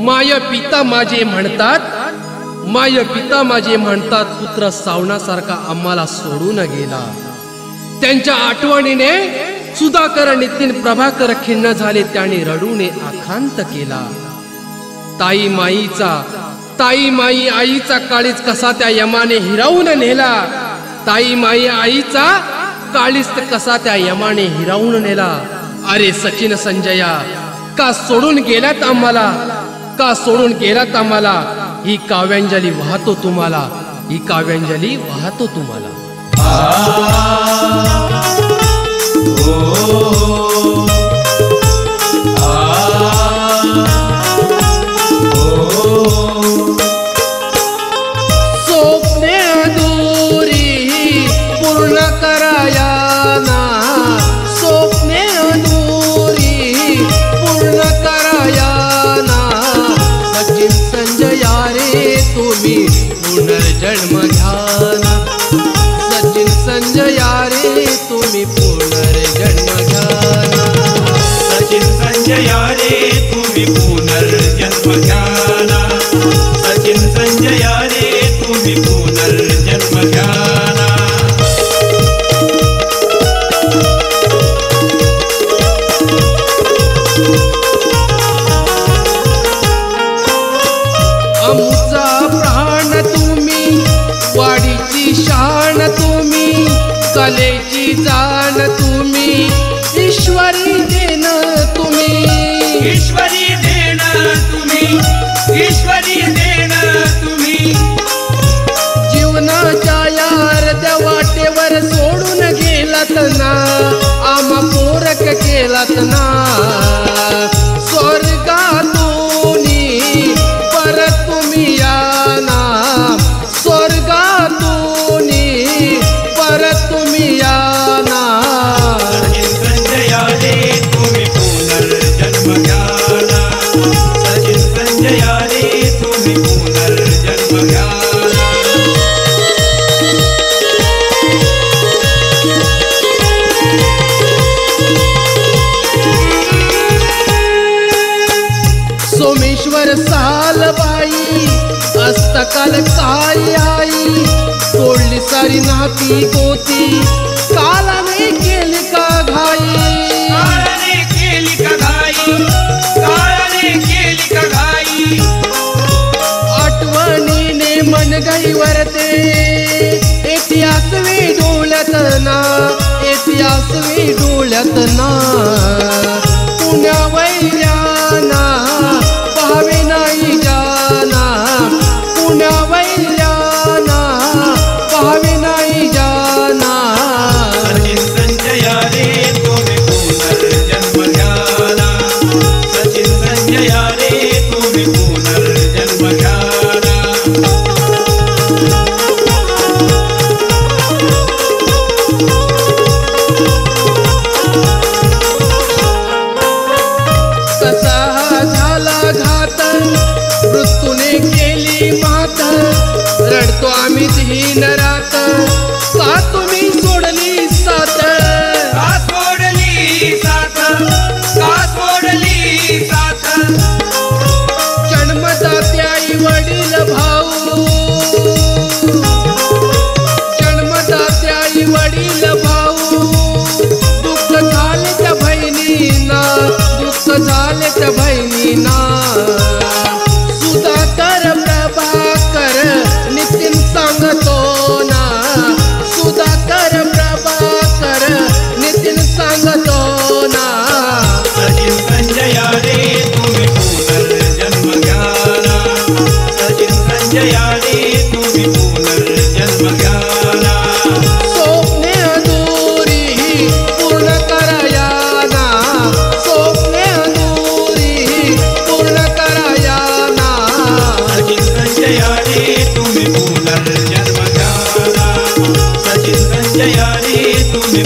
माय पिता माझे म्हणतात पुत्र सावणासारखा आम्हाला सोडून गेला। त्यांच्या आठवणीने सुधाकर नितीन प्रभाकर खिन्न झाले, त्याने रडूने आखांत केला। ताई माई आईचा काळीज कसा त्या यमाने हिरावून नेला। ताई माई आईचा काळीज कसा त्या यमाने हिरावून नेला। अरे सचिन संजया का सोडून गेलात आम्हाला, ही काव्यांजली वाहतो तुम्हाला, स्वप्ने अधुरी पूर्ण कराया ना, स्वप्ने अधुरी पूर्ण कराया ना। सचिन संजया रे तुम्ही पुनर्जन्म घ्या ना, सचिन संजया रे तुम्ही पुनर्जन्म घ्या ना, सचिन संजया रे तुम्ही पुनर्जन्म घ्या ना, सचिन संजया रे तुम्ही पुनर्जन्म घ्या ना। आमचा प्राण तुम्ही, वाडीची शान तुम्ही, कलेची जाण तुम्ही, ईश्वरी देण तुम्ही, ईश्वरी देण तुम्ही, ईश्वरी देण तुम्ही। जीवनाच्या या अर्ध्या वाटेवर सोडून गेलात ना, आम्हा पोरक केलात ना। स्वर्गातूनी परत तुम्ही या ना, स्वर्गातूनी परत तुम्ही या ना। सचिन संजया रे तुम्ही पुनर्जन्म घ्या ना, सचिन संजया रे तुम्ही पुनर्जन्म घ्या ना। सोमेश्वर सालबाई अस्तकाल काय आई, तोडली सारी नाती गोती, कालाने केली का घाई, काळाने केली का घाई, काळाने केली का घाई। आठवणीने मन गई वरते, इतिहास वे डोळ्यात ना, इतिहास वे डोळ्यात ना। पुण्या वैल्याना पाहावे नाही जाना, पुण्या वैल्याना पाहावे नाही जाना। सचिन संजया रे तुम्ही पुनर्जन्म घ्या ना, सचिन संजया रे तुम्ही पुनर्जन्म घ्या ना। कसा झाला घात मृत्यूने केली मात, रडतो आम्ही दीन रात, का तुम्ही सोडली साथ, का सोडली साथ, का सोडली साथ। जन्मदाते आई वडील भाऊ, जन्मदाते आई वडील भाऊ, दुःख झाले त्या बहिणींना, दुःख झाले त्या बहिणींना। सुधाकर प्रभाकर नितीन सांगतो ना, सुधाकर प्रभाकर नितीन सांगतो ना। सचिन संजया रे तुम्ही पुनर्जन्म घ्या ना, सचिन संजया रे तुम्ही पुनर्जन्म घ्या ना। स्वप्ने अधुरी पूर्ण कराया ना, स्वप्ने अधुरी पूर्ण कराया ना। सचिन संजया रे तुम्ही पुनर्जन्म घ्या ना, सचिन संजया रे तुम्ही